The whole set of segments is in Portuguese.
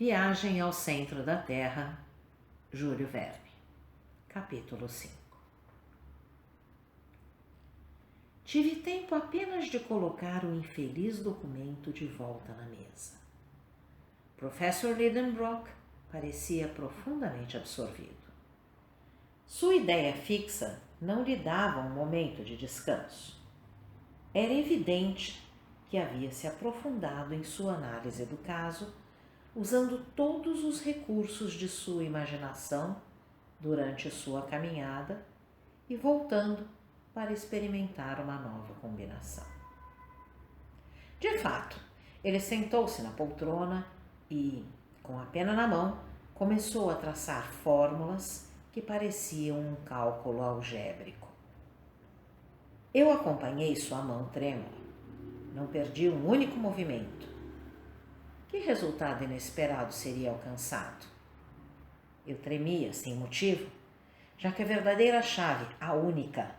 Viagem ao Centro da Terra, Júlio Verne. Capítulo 5. Tive tempo apenas de colocar o infeliz documento de volta na mesa. Professor Lidenbrock parecia profundamente absorvido. Sua ideia fixa não lhe dava um momento de descanso. Era evidente que havia se aprofundado em sua análise do caso, usando todos os recursos de sua imaginação durante sua caminhada e voltando para experimentar uma nova combinação. De fato, ele sentou-se na poltrona e, com a pena na mão, começou a traçar fórmulas que pareciam um cálculo algébrico. Eu acompanhei sua mão trêmula. Não perdi um único movimento. Que resultado inesperado seria alcançado? Eu tremia sem motivo, já que a verdadeira chave, a única,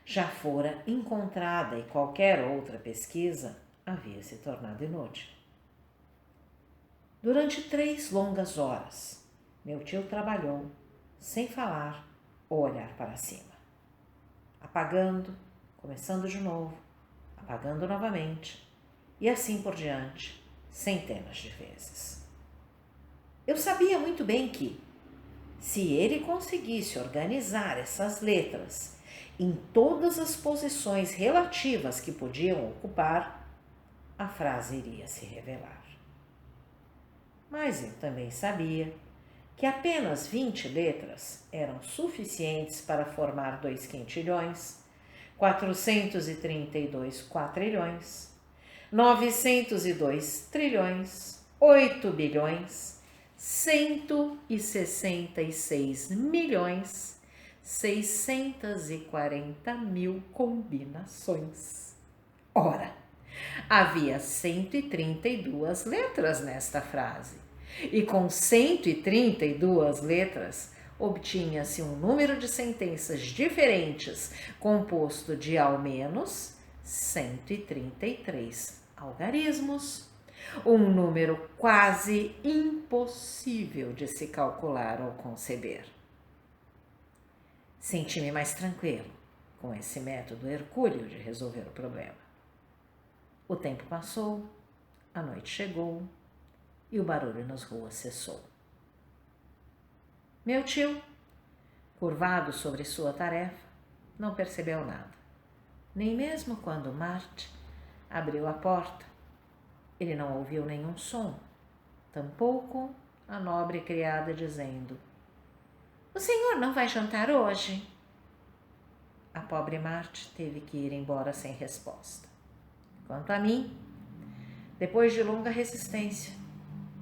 já fora encontrada e qualquer outra pesquisa havia se tornado inútil. Durante 3 longas horas, meu tio trabalhou, sem falar ou olhar para cima, apagando, começando de novo, apagando novamente e assim por diante, centenas de vezes. Eu sabia muito bem que, se ele conseguisse organizar essas letras em todas as posições relativas que podiam ocupar, a frase iria se revelar. Mas eu também sabia que apenas 20 letras eram suficientes para formar 2 quintilhões, 432 quatrilhões, 902 trilhões, 8 bilhões, 166 milhões, 640 mil combinações. Ora, havia 132 letras nesta frase, e com 132 letras obtinha-se um número de sentenças diferentes, composto de ao menos 133 algarismos, um número quase impossível de se calcular ou conceber. Senti-me mais tranquilo com esse método hercúleo de resolver o problema. O tempo passou, a noite chegou e o barulho nas ruas cessou. Meu tio, curvado sobre sua tarefa, não percebeu nada, nem mesmo quando Marthe abriu a porta. Ele não ouviu nenhum som, tampouco a nobre criada dizendo: "O senhor não vai jantar hoje?" A pobre Marthe teve que ir embora sem resposta. Quanto a mim, depois de longa resistência,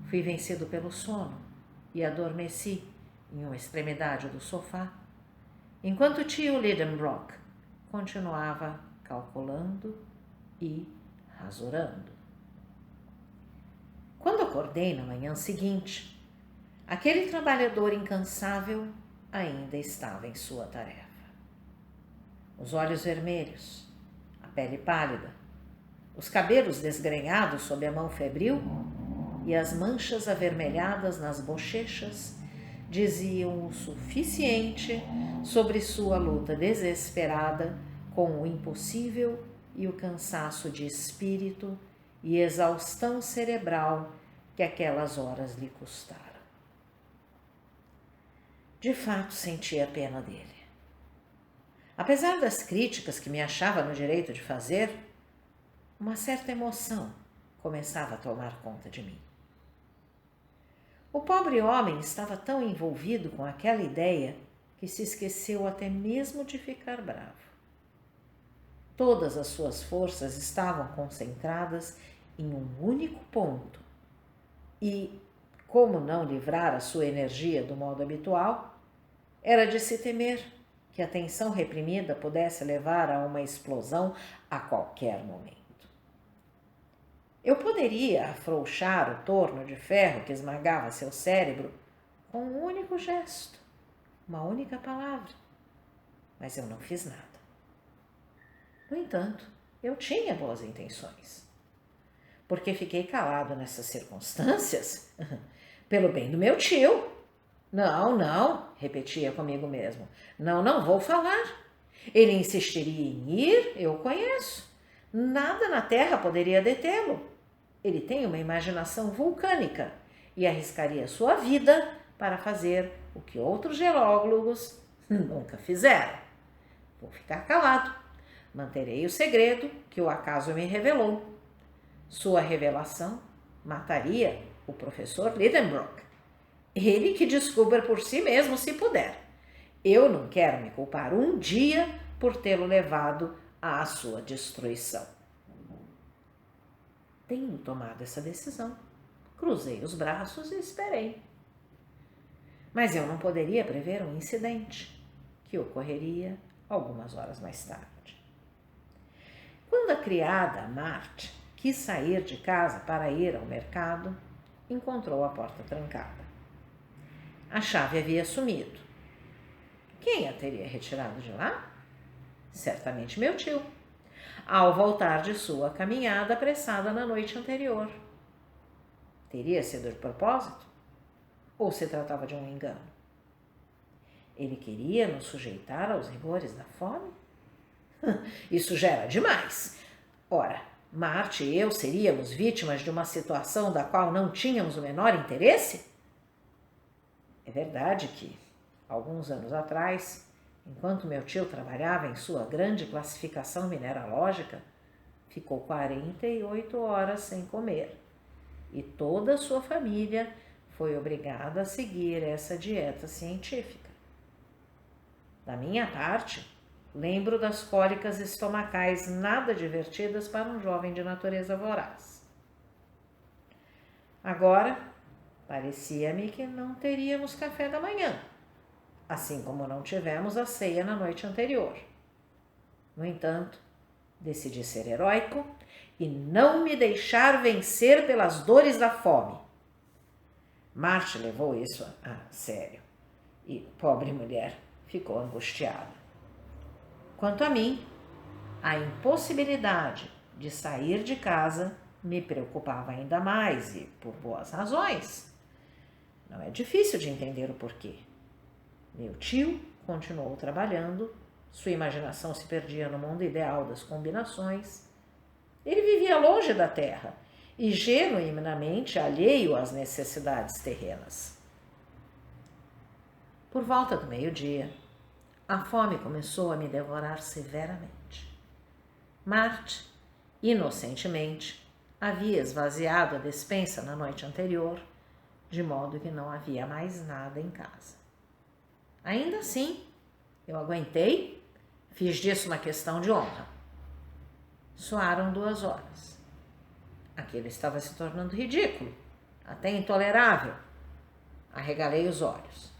fui vencido pelo sono e adormeci em uma extremidade do sofá, enquanto o tio Lidenbrock continuava calculando e rasurando. Quando acordei na manhã seguinte, aquele trabalhador incansável ainda estava em sua tarefa. Os olhos vermelhos, a pele pálida, os cabelos desgrenhados sob a mão febril e as manchas avermelhadas nas bochechas diziam o suficiente sobre sua luta desesperada com o impossível e o cansaço de espírito e exaustão cerebral que aquelas horas lhe custaram. De fato, sentia pena dele. Apesar das críticas que me achava no direito de fazer, uma certa emoção começava a tomar conta de mim. O pobre homem estava tão envolvido com aquela ideia que se esqueceu até mesmo de ficar bravo. Todas as suas forças estavam concentradas em um único ponto e, como não livrar a sua energia do modo habitual, era de se temer que a tensão reprimida pudesse levar a uma explosão a qualquer momento. Eu poderia afrouxar o torno de ferro que esmagava seu cérebro com um único gesto, uma única palavra, mas eu não fiz nada. No entanto, eu tinha boas intenções. Porque fiquei calado nessas circunstâncias? Pelo bem do meu tio. Não, não, repetia comigo mesmo. Não, não vou falar. Ele insistiria em ir, eu conheço. Nada na terra poderia detê-lo. Ele tem uma imaginação vulcânica e arriscaria sua vida para fazer o que outros geólogos nunca fizeram. Vou ficar calado. Manterei o segredo que o acaso me revelou. Sua revelação mataria o professor Lidenbrock. Ele que descubra por si mesmo se puder. Eu não quero me culpar um dia por tê-lo levado à sua destruição. Tendo tomado essa decisão, cruzei os braços e esperei. Mas eu não poderia prever um incidente que ocorreria algumas horas mais tarde. Quando a criada Marthe quis sair de casa para ir ao mercado, encontrou a porta trancada. A chave havia sumido. Quem a teria retirado de lá? Certamente meu tio, ao voltar de sua caminhada apressada na noite anterior. Teria sido de propósito? Ou se tratava de um engano? Ele queria nos sujeitar aos rigores da fome? Isso já era demais. Ora, Marthe e eu seríamos vítimas de uma situação da qual não tínhamos o menor interesse? É verdade que, alguns anos atrás, enquanto meu tio trabalhava em sua grande classificação mineralógica, ficou 48 horas sem comer e toda a sua família foi obrigada a seguir essa dieta científica. Da minha parte, lembro das cólicas estomacais nada divertidas para um jovem de natureza voraz. Agora, parecia-me que não teríamos café da manhã, assim como não tivemos a ceia na noite anterior. No entanto, decidi ser heróico e não me deixar vencer pelas dores da fome. Marthe levou isso a sério e, pobre mulher, ficou angustiada. Quanto a mim, a impossibilidade de sair de casa me preocupava ainda mais e por boas razões. Não é difícil de entender o porquê. Meu tio continuou trabalhando, sua imaginação se perdia no mundo ideal das combinações. Ele vivia longe da terra e genuinamente alheio às necessidades terrenas. Por volta do meio-dia, a fome começou a me devorar severamente. Marthe, inocentemente, havia esvaziado a despensa na noite anterior, de modo que não havia mais nada em casa. Ainda assim, eu aguentei, fiz disso uma questão de honra. Soaram 2 horas. Aquilo estava se tornando ridículo, até intolerável. Arregalei os olhos.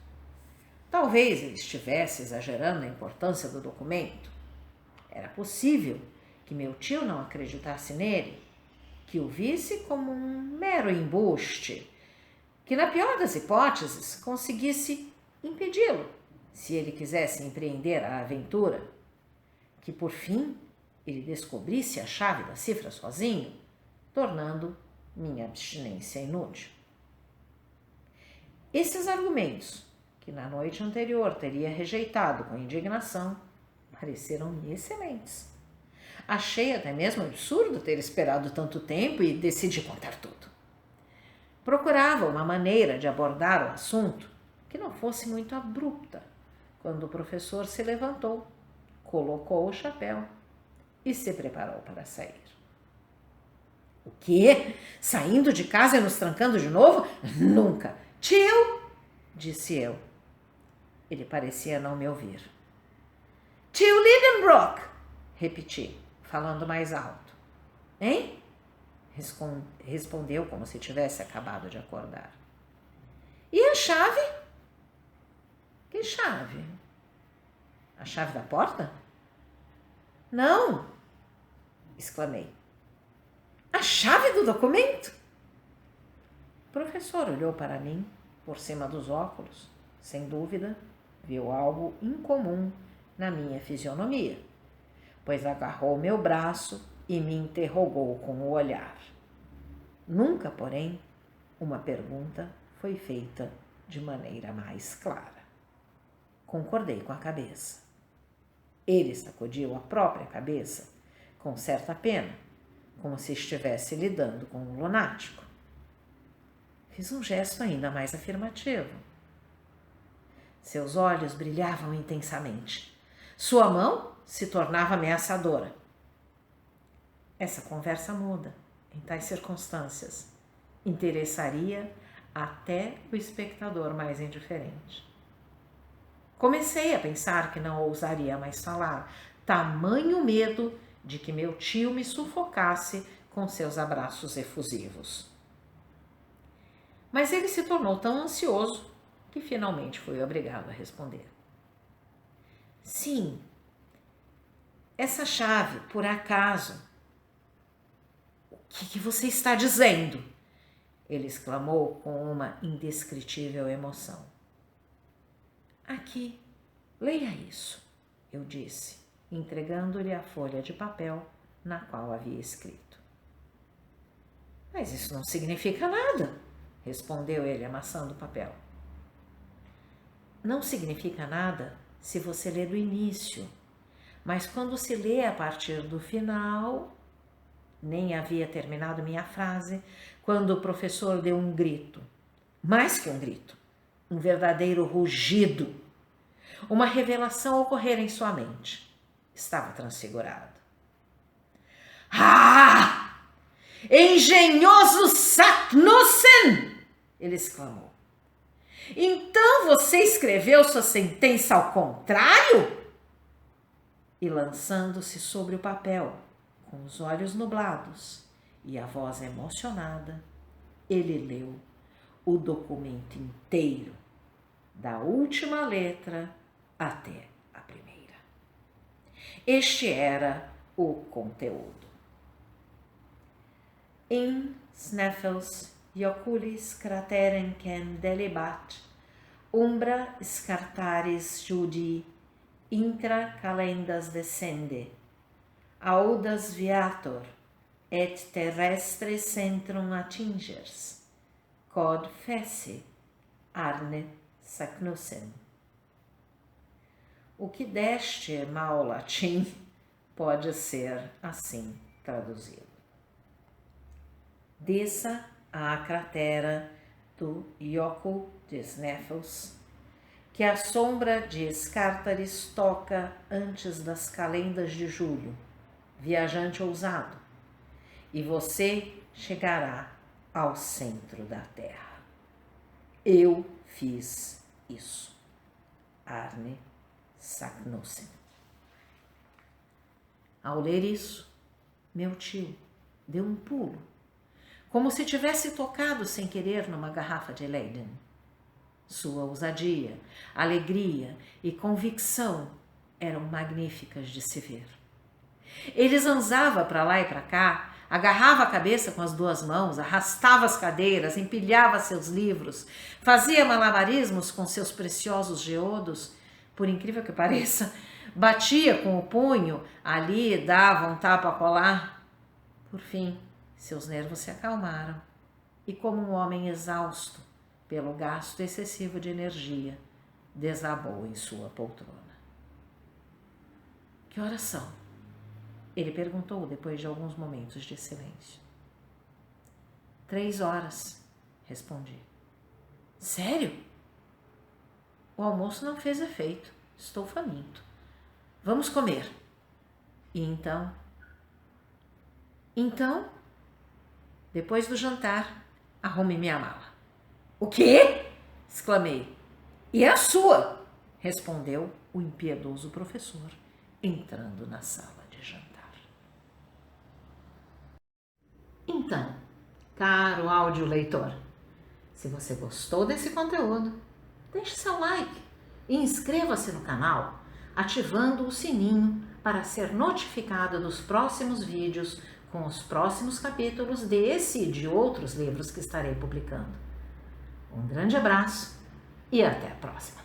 Talvez ele estivesse exagerando a importância do documento. Era possível que meu tio não acreditasse nele, que o visse como um mero embuste, que na pior das hipóteses conseguisse impedi-lo, se ele quisesse empreender a aventura, que por fim ele descobrisse a chave da cifra sozinho, tornando minha abstinência inútil. Esses argumentos, que na noite anterior teria rejeitado com indignação, pareceram-me excelentes. Achei até mesmo absurdo ter esperado tanto tempo e decidi contar tudo. Procurava uma maneira de abordar o assunto que não fosse muito abrupta, quando o professor se levantou, colocou o chapéu e se preparou para sair. O quê? Saindo de casa e nos trancando de novo? Nunca! Tio! Disse eu. Ele parecia não me ouvir. Tio Lidenbrock! Repeti, falando mais alto. Hein? Respondeu como se tivesse acabado de acordar. E a chave? Que chave? A chave da porta? Não! Exclamei. A chave do documento? O professor olhou para mim por cima dos óculos. Sem dúvida, viu algo incomum na minha fisionomia, pois agarrou meu braço e me interrogou com o olhar. Nunca, porém, uma pergunta foi feita de maneira mais clara. Concordei com a cabeça. Ele sacudiu a própria cabeça com certa pena, como se estivesse lidando com um lunático. Fiz um gesto ainda mais afirmativo. Seus olhos brilhavam intensamente. Sua mão se tornava ameaçadora. Essa conversa muda, em tais circunstâncias, interessaria até o espectador mais indiferente. Comecei a pensar que não ousaria mais falar, tamanho medo de que meu tio me sufocasse com seus abraços efusivos. Mas ele se tornou tão ansioso que finalmente fui obrigado a responder. Sim, essa chave, por acaso. O que você está dizendo? Ele exclamou com uma indescritível emoção. Aqui, leia isso, eu disse, entregando-lhe a folha de papel na qual havia escrito. Mas isso não significa nada, respondeu ele, amassando o papel. Não significa nada se você lê do início, mas quando se lê a partir do final, nem havia terminado minha frase, quando o professor deu um grito, mais que um grito, um verdadeiro rugido. Uma revelação ocorrera em sua mente. Estava transfigurado. Ah! Engenhoso Saknussemm! Ele exclamou. Então você escreveu sua sentença ao contrário? E lançando-se sobre o papel, com os olhos nublados e a voz emocionada, ele leu o documento inteiro, da última letra até a primeira. Este era o conteúdo. In Sneffels Ioculis crateren quem delibat, umbra scartaris judi intra calendas descende, audas viator et terrestre centrum attingers, quod fesse Arne Saknussemm. O que deste mau latim pode ser assim traduzido. Desça à cratera do Ioco de Sneffels, que a sombra de Escártaris toca antes das calendas de julho, viajante ousado, e você chegará ao centro da terra. Eu fiz isso. Arne Saknussemm. Ao ler isso, meu tio deu um pulo, como se tivesse tocado sem querer numa garrafa de Leyden. Sua ousadia, alegria e convicção eram magníficas de se ver. Ele zanzava para lá e para cá, agarrava a cabeça com as duas mãos, arrastava as cadeiras, empilhava seus livros, fazia malabarismos com seus preciosos geodos, por incrível que pareça, batia com o punho, ali dava um tapa a colar. Por fim, seus nervos se acalmaram e, como um homem exausto pelo gasto excessivo de energia, desabou em sua poltrona. Que horas são? Ele perguntou depois de alguns momentos de silêncio. 3 horas, respondi. Sério? O almoço não fez efeito. Estou faminto. Vamos comer. E então? Então, depois do jantar, arrume minha mala. O quê? Exclamei. E a sua? Respondeu o impiedoso professor, entrando na sala de jantar. Então, caro áudio-leitor, se você gostou desse conteúdo, deixe seu like e inscreva-se no canal, ativando o sininho para ser notificado dos próximos vídeos com os próximos capítulos desse e de outros livros que estarei publicando. Um grande abraço e até a próxima!